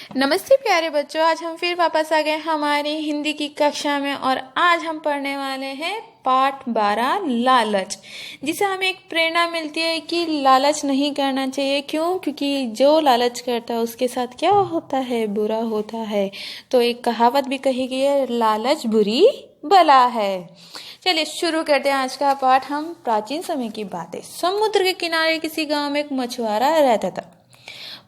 नमस्ते प्यारे बच्चों, आज हम फिर वापस आ गए हमारी हिंदी की कक्षा में और आज हम पढ़ने वाले हैं पाठ 12 लालच, जिसे हमें एक प्रेरणा मिलती है कि लालच नहीं करना चाहिए। क्यों? क्योंकि जो लालच करता है उसके साथ क्या होता है? बुरा होता है। तो एक कहावत भी कही गई है, लालच बुरी बला है। चलिए शुरू करते हैं आज का पाठ। हम प्राचीन समय की बातें। समुद्र के किनारे किसी गांव में एक मछुआरा रहता था।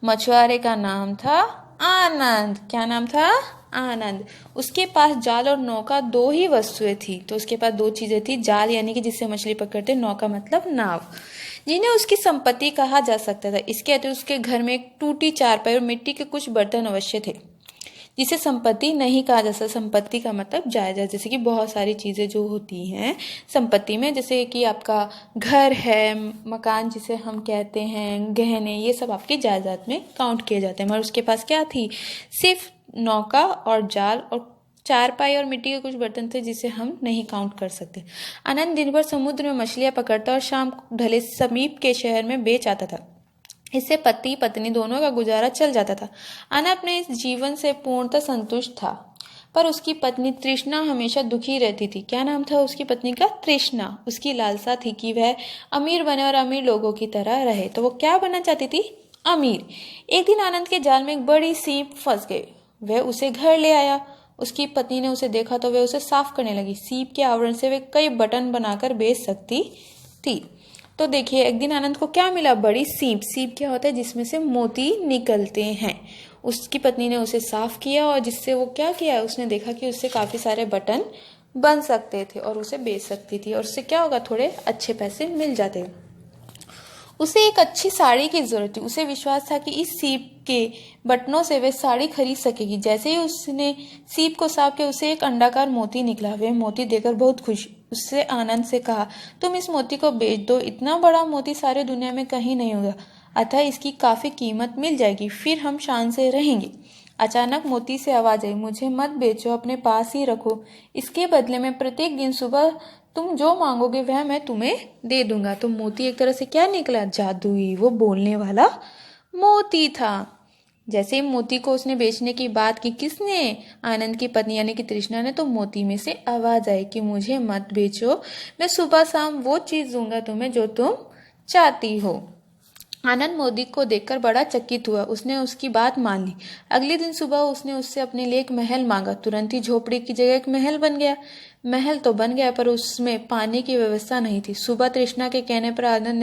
मछुआरे का नाम था आनंद। क्या नाम था? आनंद। उसके पास जाल और नौका दो ही वस्तुएं थी। तो उसके पास दो चीजें थी, जाल यानी कि जिससे मछली पकड़ते, नौका मतलब नाव, जिन्हें उसकी संपत्ति कहा जा सकता था। इसके अतिरिक्त उसके घर में एक टूटी चारपाई और मिट्टी के कुछ बर्तन अवश्य थे, जिसे संपत्ति नहीं कहा जा सकता। संपत्ति का मतलब जायदाद, जैसे कि बहुत सारी चीजें जो होती हैं संपत्ति में, जैसे कि आपका घर है, मकान जिसे हम कहते हैं, गहने, ये सब आपकी जायदाद में काउंट किए जाते हैं। मगर उसके पास क्या थी? सिर्फ नौका और जाल और चारपाई और मिट्टी के कुछ बर्तन थे, जिसे हम नहीं काउंट कर सकते। आनंद दिन भर समुद्र में मछलियां पकड़ता और शाम को ढले समीप के शहर में बेच आता था। इससे पति पत्नी दोनों का गुजारा चल जाता था। आनंद अपने इस जीवन से पूर्णतः संतुष्ट था, पर उसकी पत्नी तृष्णा हमेशा दुखी रहती थी। क्या नाम था उसकी पत्नी का? तृष्णा। उसकी लालसा थी कि वह अमीर बने और अमीर लोगों की तरह रहे। तो वो क्या बनना चाहती थी? अमीर। एक दिन आनंद के जाल में एक बड़ी सीप फंस गई। वह उसे घर ले आया। उसकी पत्नी ने उसे देखा तो वह उसे साफ करने लगी। सीप के आवरण से वे कई बटन बनाकर बेच सकती थी। तो देखिए, एक दिन आनंद को क्या मिला? बड़ी सीप। सीप क्या होता है? जिसमें से मोती निकलते हैं। उसकी पत्नी ने उसे साफ किया और जिससे वो क्या किया, उसने देखा कि उससे काफी सारे बटन बन सकते थे और उसे बेच सकती थी, और उससे क्या होगा, थोड़े अच्छे पैसे मिल जाते। उसे एक अच्छी साड़ी की जरूरत थी। उसे विश्वास था कि इस सीप के बटनों से वह साड़ी खरीद सकेगी। जैसे ही उसने सीप को साफ किया, उसे एक अंडाकार मोती निकला। वह मोती देखकर बहुत खुश। उससे आनंद से कहा, तुम इस मोती को बेच दो। इतना बड़ा मोती सारी दुनिया में कहीं नहीं होगा, अतः इसकी काफी कीमत मिल जाएगी। फिर हम शान से रहेंगे। अचानक मोती से आवाज आई, मुझे मत बेचो, अपने पास ही रखो। इसके बदले में प्रत्येक दिन सुबह तुम जो मांगोगे वह मैं तुम्हें दे दूंगा। तो मोती एक तरह से क्या निकला? जादुई, वो बोलने वाला मोती था। जैसे मोती को उसने बेचने की बात की, किसने? आनंद की पत्नी यानी कि तृष्णा ने। तो मोती में से आवाज आई कि मुझे मत बेचो, मैं सुबह शाम वो चीज दूंगा तुम्हें जो तुम चाहती हो। आनंद मोदी को देखकर बड़ा चकित हुआ। उसने उसकी बात मान ली। अगले दिन सुबह उसने उससे अपने लिए एक महल मांगा। तुरंत ही झोपड़ी की जगह एक महल बन गया। महल तो बन गया, पर उसमें पानी की व्यवस्था नहीं थी। सुबह तृष्णा के कहने पर आनंद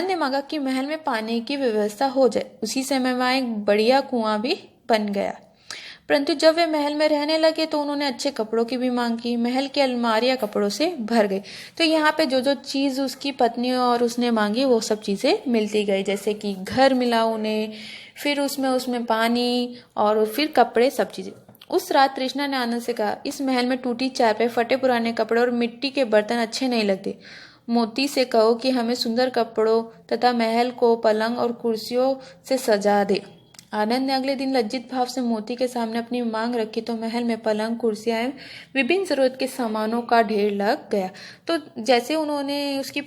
ने मांगा कि महल में पानी की व्यवस्था हो जाए। उसी समय वहां एक बढ़िया कुआं भी बन गया। परंतु जब वे महल में रहने लगे तो उन्होंने अच्छे कपड़ों की भी मांग की। महल की अलमारियां कपड़ों से भर गई। तो यहाँ पे जो जो चीज उसकी पत्नी और उसने मांगी वो सब चीजें मिलती गई, जैसे कि घर मिला उन्हें, फिर उसमें पानी और फिर कपड़े, सब चीजें। उस रात तृष्णा ने आनंद से कहा, इस महल में टूटी चारपाई, फटे पुराने कपड़े और मिट्टी के बर्तन अच्छे नहीं लगते। मोती से कहो कि हमें सुंदर कपड़ों तथा महल को पलंग और कुर्सियों से सजा दे। आनंद ने अगले दिन लज्जित भाव से मोती के सामने अपनी मांग रखी तो महल में पलंग, कुर्सियां एवं विभिन्न जरूरत के सामानों का ढेर लग गया। तो जैसे उन्होंने, उसकी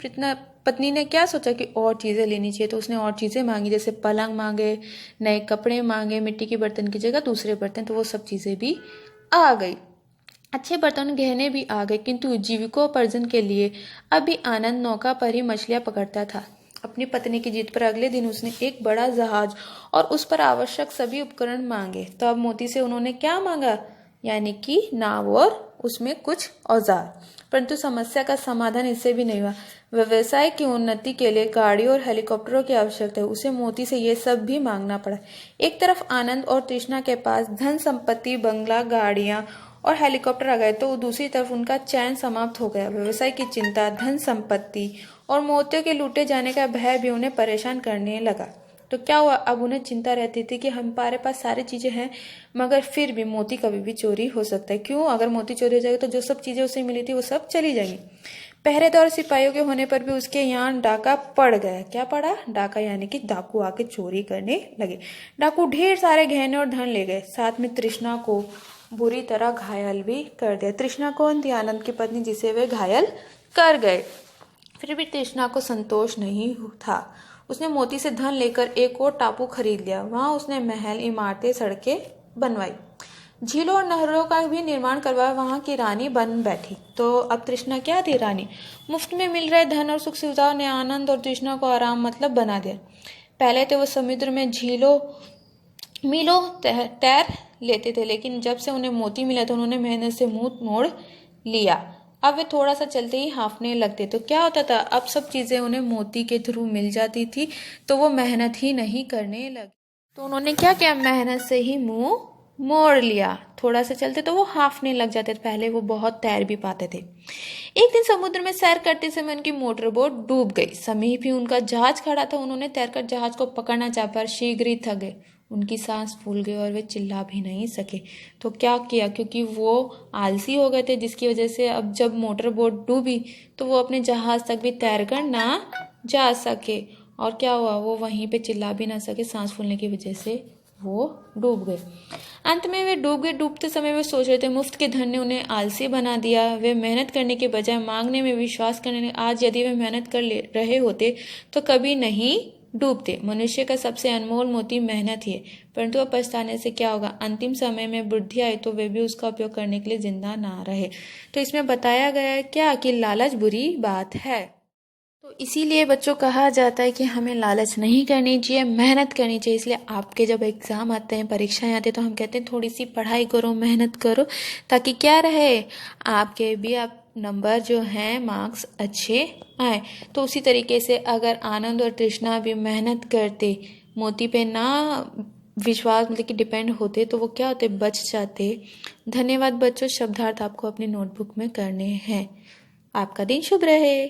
पत्नी ने क्या सोचा कि और चीजें लेनी चाहिए, तो उसने और चीजें मांगी, जैसे पलंग मांगे, नए कपड़े मांगे, मिट्टी के बर्तन की जगह दूसरे बर्तन, तो वो सब चीजें भी आ गई। अच्छे बर्तन, गहने भी आ गए, किंतु जीविकोपार्जन के लिए अभी आनंद नौका पर ही मछलियां पकड़ता था। अपनी पत्नी की जीत पर अगले दिन उसने एक बड़ा जहाज और उस पर आवश्यक सभी उपकरण मांगे। तो अब मोती से उन्होंने क्या मांगा? यानी कि नाव और उसमें कुछ औजार। परंतु समस्या का समाधान इससे भी नहीं हुआ। व्यवसाय की उन्नति के लिए गाड़ियों और हेलीकॉप्टरों की आवश्यकता है। उसे मोती से ये सब भी मांगना पड़ा। एक तरफ आनंद और तृष्णा के पास धन संपत्ति, बंगला, गाड़ियां और हेलीकॉप्टर आ गए, तो दूसरी तरफ उनका चैन समाप्त हो गया। व्यवसाय की चिंता, धन संपत्ति और मोतियों के लूटे जाने का भय भी उन्हें परेशान करने लगा। तो क्या हुआ? अब उन्हें चिंता रहती थी कि हमारे पास सारी चीजें हैं, मगर फिर भी मोती कभी भी चोरी हो सकता है। क्यों? अगर मोती चोरी हो जाएगा तो जो सब चीजें उसे मिली थी वो सब चली जाएंगी। पहरेदार सिपाहियों के होने पर भी उसके यहाँ डाका पड़ गया। क्या पड़ा? डाका, यानी कि डाकू आके चोरी करने लगे। डाकू ढेर सारे गहने और धन ले गए, साथ में तृष्णा को बुरी तरह घायल भी कर दिया। तृष्णा कौन थी? आनंद की पत्नी, जिसे वे घायल कर गए। फिर भी तृष्णा को संतोष नहीं था। उसने मोती से धन लेकर एक और टापू खरीद लिया। वहां उसने महल, इमारतें, सड़कें बनवाई, झीलों और नहरों का भी निर्माण करवाया। वहां की रानी बन बैठी। तो अब तृष्णा क्या थी? रानी। मुफ्त में मिल रहे धन और सुख सुविधाओं ने आनंद और तृष्णा को आराम मतलब बना दिया। पहले तो वो समुद्र में झीलों मीलों तैर लेते थे, लेकिन जब से उन्हें मोती मिला तो उन्होंने मेहनत से मुंह मोड़ लिया। अब वे थोड़ा सा चलते ही हाँफने लगते। तो क्या होता था, अब सब चीजें उन्हें मोती के थ्रू मिल जाती थी, तो वो मेहनत ही नहीं करने लगे। तो उन्होंने क्या किया, मेहनत से ही मुंह मोड़ लिया। थोड़ा सा चलते तो वो हाँफने लग जाते थे। पहले वो बहुत तैर भी पाते थे। एक दिन समुद्र में सैर करते समय उनकी मोटर बोट डूब गई। समीप ही उनका जहाज खड़ा था। उन्होंने तैरकर जहाज को पकड़ना चाहा, पर शीघ्र ही थक गए। उनकी सांस फूल गई और वे चिल्ला भी नहीं सके। तो क्या किया, क्योंकि वो आलसी हो गए थे, जिसकी वजह से अब जब मोटर बोट डूबी तो वो अपने जहाज तक भी तैरकर ना जा सके। और क्या हुआ, वो वहीं पे चिल्ला भी ना सके, सांस फूलने की वजह से वो डूब गए। अंत में वे डूब गए। डूबते समय वे सोच रहे थे, मुफ्त के धन ने उन्हें आलसी बना दिया। वे मेहनत करने के बजाय मांगने में विश्वास करने। आज यदि वे मेहनत कर रहे होते तो कभी नहीं डूबते। मनुष्य का सबसे अनमोल मोती मेहनत ही है, परंतु अब पछताने से क्या होगा। अंतिम समय में बुद्धि आई तो वे भी उसका उपयोग करने के लिए जिंदा ना रहे। तो इसमें बताया गया है क्या, कि लालच बुरी बात है। तो इसीलिए बच्चों कहा जाता है कि हमें लालच नहीं करनी चाहिए, मेहनत करनी चाहिए। इसलिए आपके जब एग्जाम आते हैं, परीक्षाएं आती हैं, तो हम कहते हैं थोड़ी सी पढ़ाई करो, मेहनत करो, ताकि क्या रहे, आपके भी आप नंबर जो हैं, मार्क्स अच्छे आए। तो उसी तरीके से अगर आनंद और तृष्णा भी मेहनत करते, मोती पे ना विश्वास मतलब कि डिपेंड होते, तो वो क्या होते, बच जाते। धन्यवाद बच्चों। शब्दार्थ आपको अपनी नोटबुक में करने हैं। आपका दिन शुभ रहे।